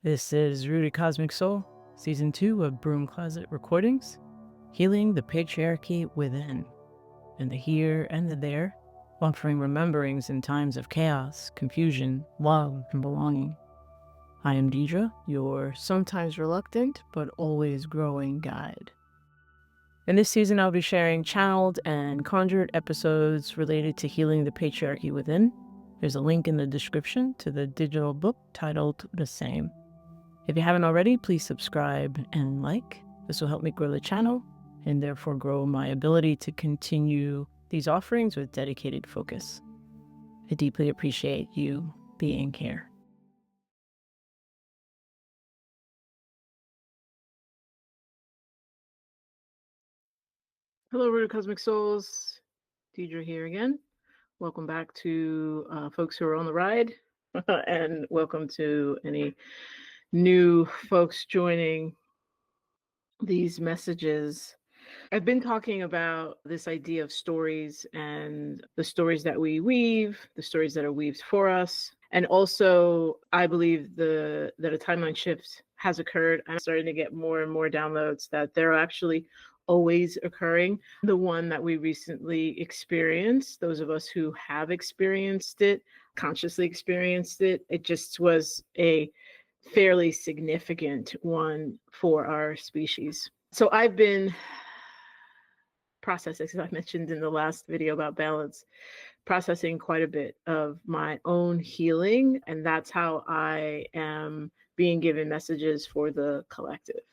This is Rudy Cosmic Soul, Season 2 of Broom Closet Recordings, healing the patriarchy within, and the here and the there, offering rememberings in times of chaos, confusion, love, and belonging. I am Deidre, your sometimes reluctant but always growing guide. In this season, I'll be sharing channeled and conjured episodes related to healing the patriarchy within. There's a link in the description to the digital book titled the same. If you haven't already, please subscribe and like. This will help me grow the channel and therefore grow my ability to continue these offerings with dedicated focus. I deeply appreciate you being here. Hello, Root of Cosmic Souls. Deidre here again. Welcome back to folks who are on the ride, and welcome to any new folks joining these messages. I've been talking about this idea of stories and the stories that we weave, the stories that are weaved for us. And also, I believe that a timeline shift has occurred. I'm starting to get more and more downloads that they're actually always occurring. The one that we recently experienced, those of us who have experienced it, consciously experienced it, it just was a fairly significant one for our species. So I've been processing, as I mentioned in the last video about balance, processing quite a bit of my own healing, and that's how I am being given messages for the collective.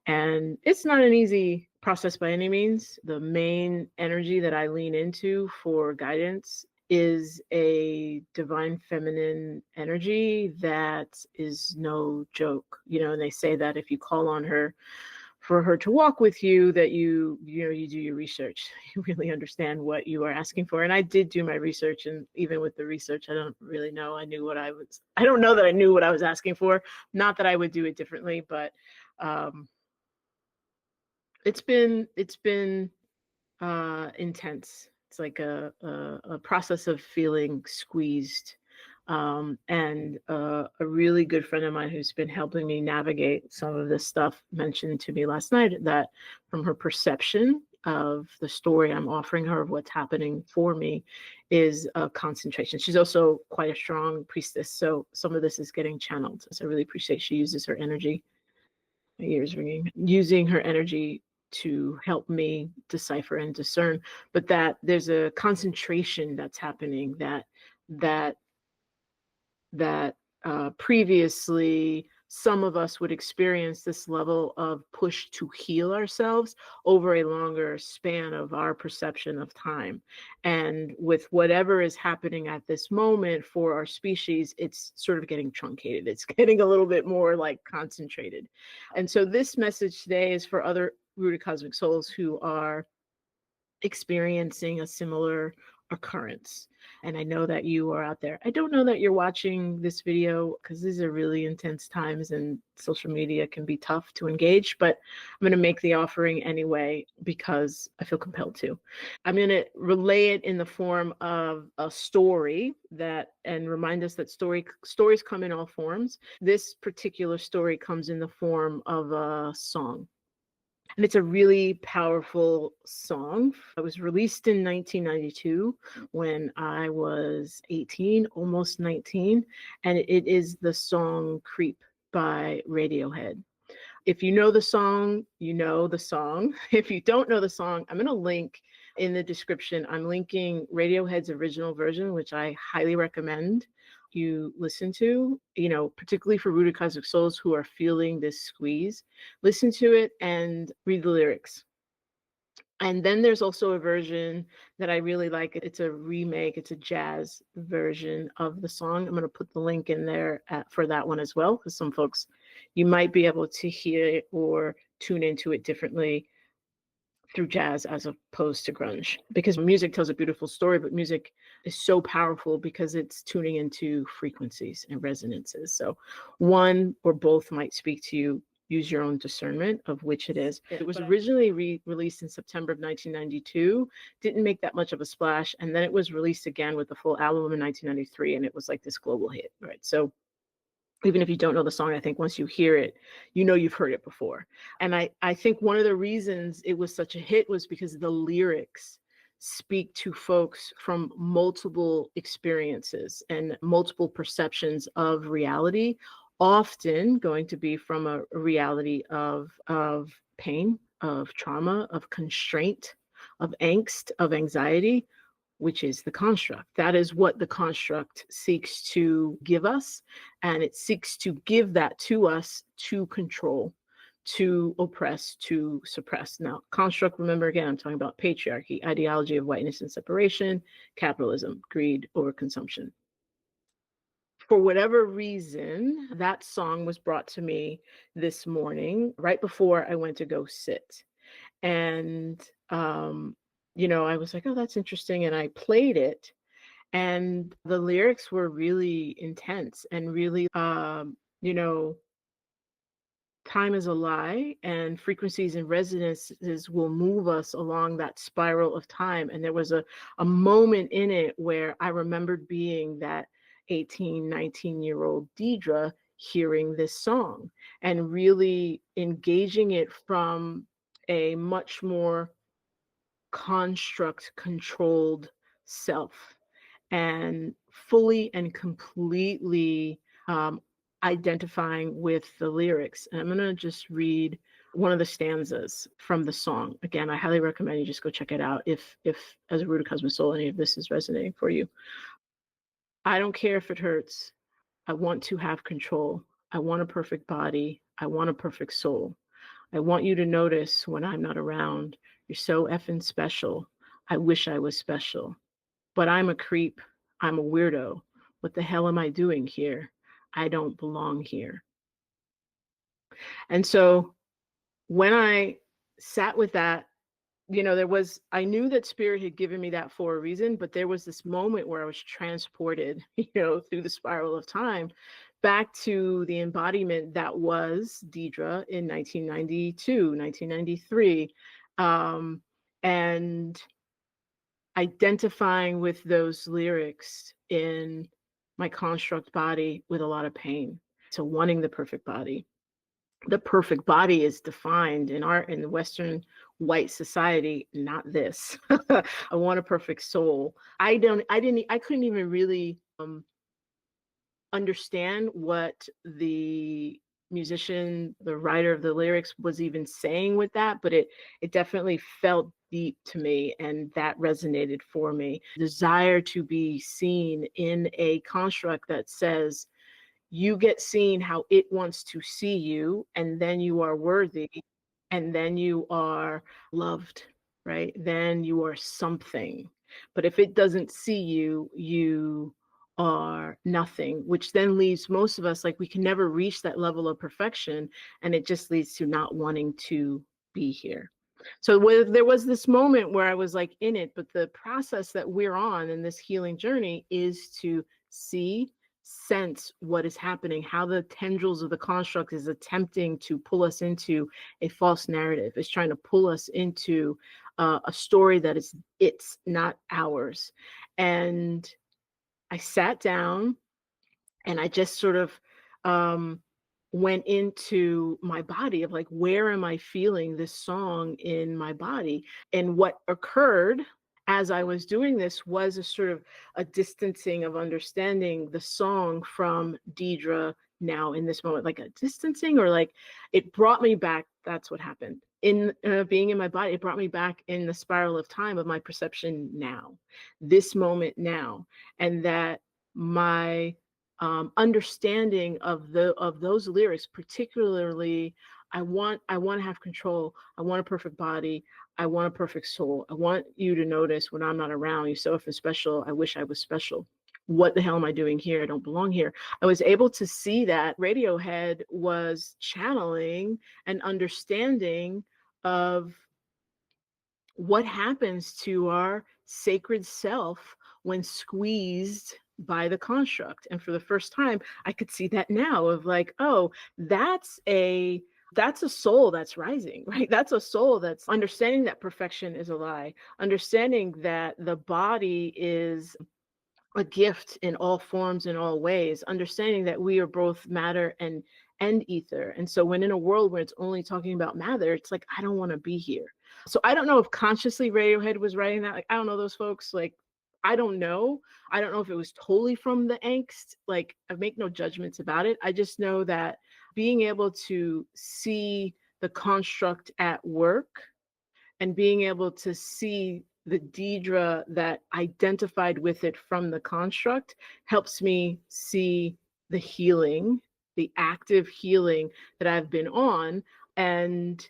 And it's not an easy process by any means. The main energy that I lean into for guidance is a divine feminine energy that is no joke. And they say that if you call on her for her to walk with you, that you do your research, you really understand what you are asking for. And I did do my research, and even with the research, I don't really know I don't know that I knew what I was asking for. Not that I would do it differently, but it's been intense. It's like a process of feeling squeezed. And a really good friend of mine who's been helping me navigate some of this stuff mentioned to me last night that from her perception of the story I'm offering her of what's happening for me is a concentration. She's also quite a strong priestess, so some of this is getting channeled. So I really appreciate she uses her energy. My ears ringing. Using her energy to help me decipher and discern, but that there's a concentration that's happening that previously some of us would experience this level of push to heal ourselves over a longer span of our perception of time. And with whatever is happening at this moment for our species, it's sort of getting truncated. It's getting a little bit more like concentrated. And so this message today is for other rooted cosmic souls who are experiencing a similar occurrence. And I know that you are out there. I don't know that you're watching this video because these are really intense times and social media can be tough to engage, but I'm going to make the offering anyway because I feel compelled to. I'm going to relay it in the form of a story and remind us that stories come in all forms. This particular story comes in the form of a song. And it's a really powerful song. It was released in 1992 when I was 18, almost 19. And it is the song Creep by Radiohead. If you know the song, you know the song. If you don't know the song, I'm going to link in the description. I'm linking Radiohead's original version, which I highly recommend you listen to, particularly for rooted cosmic souls who are feeling this squeeze. Listen to it and read the lyrics. And then there's also a version that I really like. It's a remake. It's a jazz version of the song. I'm going to put the link in there for that one as well, because some folks, you might be able to hear it or tune into it differently through jazz as opposed to grunge, because music tells a beautiful story, but music is so powerful because it's tuning into frequencies and resonances. So one or both might speak to you. Use your own discernment of which it is. It was originally released in September of 1992, didn't make that much of a splash, and then it was released again with the full album in 1993, and it was like this global hit, right? So Even if you don't know the song, I think once you hear it, you know you've heard it before. And I think one of the reasons it was such a hit was because the lyrics speak to folks from multiple experiences and multiple perceptions of reality, often going to be from a reality of pain, of trauma, of constraint, of angst, of anxiety, which is the construct. That is what the construct seeks to give us. And it seeks to give that to us to control, to oppress, to suppress. Now, construct, remember again, I'm talking about patriarchy, ideology of whiteness and separation, capitalism, greed, overconsumption. For whatever reason, that song was brought to me this morning, right before I went to go sit. And I was like, oh, that's interesting. And I played it. And the lyrics were really intense and really, time is a lie, and frequencies and resonances will move us along that spiral of time. And there was a moment in it where I remembered being that 18, 19-year-old Deidre hearing this song and really engaging it from a much more construct controlled self, and fully and completely identifying with the lyrics. And I'm going to just read one of the stanzas from the song. Again, I highly recommend you just go check it out if as a root of cosmic soul, any of this is resonating for you. I don't care if it hurts. I want to have control. I want a perfect body. I want a perfect soul. I want you to notice when I'm not around. You're so effing special. I wish I was special. But I'm a creep. I'm a weirdo. What the hell am I doing here? I don't belong here. And so when I sat with that, I knew that spirit had given me that for a reason, but there was this moment where I was transported, through the spiral of time back to the embodiment that was Deidre in 1992, 1993. And identifying with those lyrics in my construct body with a lot of pain. So wanting the perfect body. The perfect body is defined in the Western white society, not this. I want a perfect soul. I couldn't even really understand what the musician, the writer of the lyrics was even saying with that, but it definitely felt deep to me, and that resonated for me. Desire to be seen in a construct that says you get seen how it wants to see you, and then you are worthy, and then you are loved, right? Then you are something. But if it doesn't see you, you are nothing, which then leaves most of us like we can never reach that level of perfection, and it just leads to not wanting to be here. So there was this moment where I was like in it, but the process that we're on in this healing journey is to see, sense what is happening, how the tendrils of the construct is attempting to pull us into a false narrative, is trying to pull us into a story that is it's not ours. And I sat down and I just sort of went into my body of like, where am I feeling this song in my body? And what occurred as I was doing this was a sort of a distancing of understanding the song from Deidre now in this moment, like a distancing, or like it brought me back. That's what happened in being in my body. It brought me back in the spiral of time of my perception now, this moment now, and that my understanding of those lyrics, particularly, I want to have control. I want a perfect body. I want a perfect soul. I want you to notice when I'm not around. You're so effing special. I wish I was special. What the hell am I doing here? I don't belong here. I was able to see that Radiohead was channeling an understanding of what happens to our sacred self when squeezed by the construct. And for the first time, I could see that now of like, oh, that's a soul that's rising, right? That's a soul that's understanding that perfection is a lie, understanding that the body is a gift in all forms, in all ways, understanding that we are both matter and ether. And so when in a world where it's only talking about matter, it's like, I don't want to be here. So I don't know if consciously Radiohead was writing that. Like, I don't know those folks. Like, I don't know. I don't know if it was totally from the angst. Like, I make no judgments about it. I just know that being able to see the construct at work and being able to see the Deidre that identified with it from the construct helps me see the healing, the active healing that I've been on, and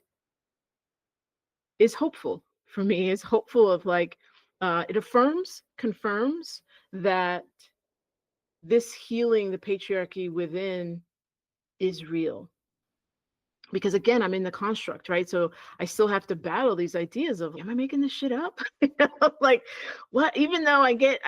is hopeful for me, is hopeful of like, it affirms, confirms that this healing, the patriarchy within, is real. Because again, I'm in the construct, right? So I still have to battle these ideas of, am I making this shit up? Like, what? Even though I get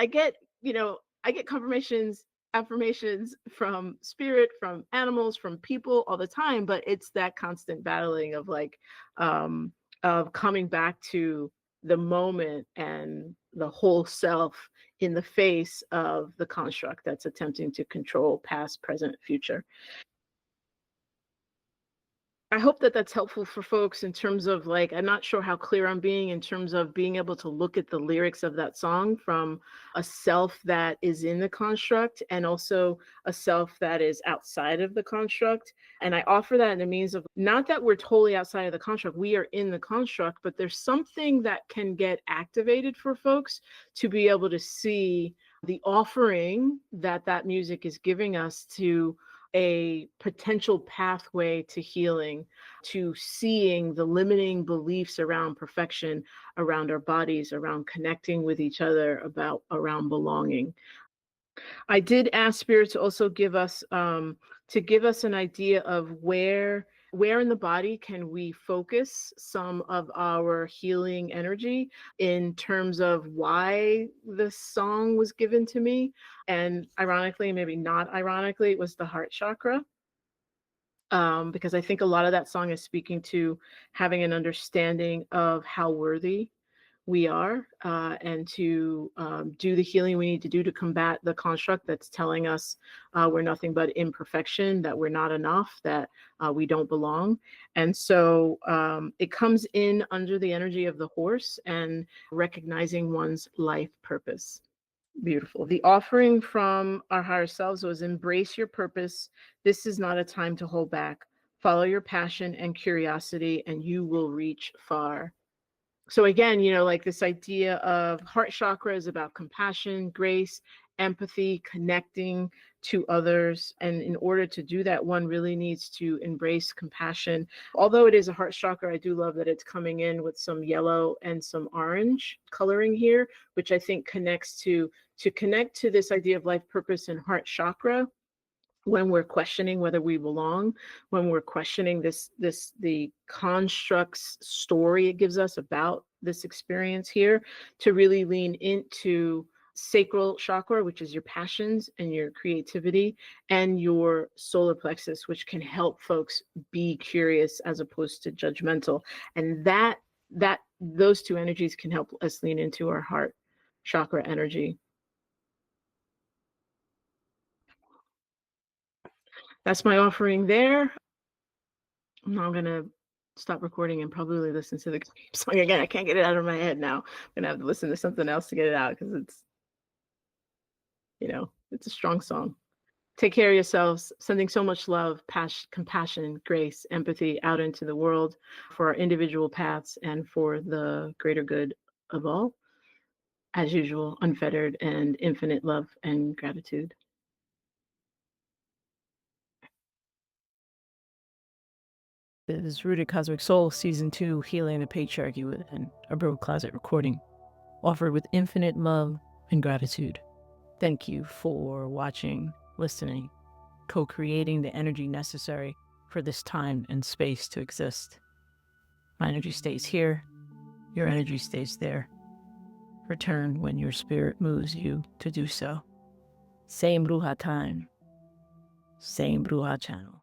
confirmations, affirmations from spirit, from animals, from people all the time, but it's that constant battling of like, of coming back to the moment and the whole self in the face of the construct that's attempting to control past, present, future. I hope that that's helpful for folks in terms of like, I'm not sure how clear I'm being in terms of being able to look at the lyrics of that song from a self that is in the construct and also a self that is outside of the construct. And I offer that in the means of not that we're totally outside of the construct, we are in the construct, but there's something that can get activated for folks to be able to see the offering that that music is giving us to a potential pathway to healing, to seeing the limiting beliefs around perfection, around our bodies, around connecting with each other, around belonging. I did ask Spirit to also give us an idea of where in the body can we focus some of our healing energy in terms of why this song was given to me. And ironically, maybe not ironically, it was the heart chakra. Because I think a lot of that song is speaking to having an understanding of how worthy we are, and to do the healing we need to do to combat the construct that's telling us we're nothing but imperfection, that we're not enough, that we don't belong. And so it comes in under the energy of the horse and recognizing one's life purpose. Beautiful. The offering from our higher selves was embrace your purpose. This is not a time to hold back. Follow your passion and curiosity, and you will reach far. So again, like this idea of heart chakra is about compassion, grace, empathy, connecting to others. And in order to do that, one really needs to embrace compassion. Although it is a heart chakra, I do love that it's coming in with some yellow and some orange coloring here, which I think connects to connect to this idea of life purpose and heart chakra. When we're questioning whether we belong, when we're questioning the construct's story it gives us about this experience here, to really lean into sacral chakra, which is your passions and your creativity, and your solar plexus, which can help folks be curious as opposed to judgmental. And that those two energies can help us lean into our heart chakra energy. That's my offering there. I'm going to stop recording and probably listen to the song again. I can't get it out of my head now. I'm going to have to listen to something else to get it out because it's a strong song. Take care of yourselves. Sending so much love, compassion, grace, empathy out into the world for our individual paths and for the greater good of all. As usual, unfettered and infinite love and gratitude. This is Rooted Cosmic Soul, Season 2, Healing the Patriarchy Within, a Broom Closet recording, offered with infinite love and gratitude. Thank you for watching, listening, co-creating the energy necessary for this time and space to exist. My energy stays here, your energy stays there. Return when your spirit moves you to do so. Same Bruja time, same Bruja channel.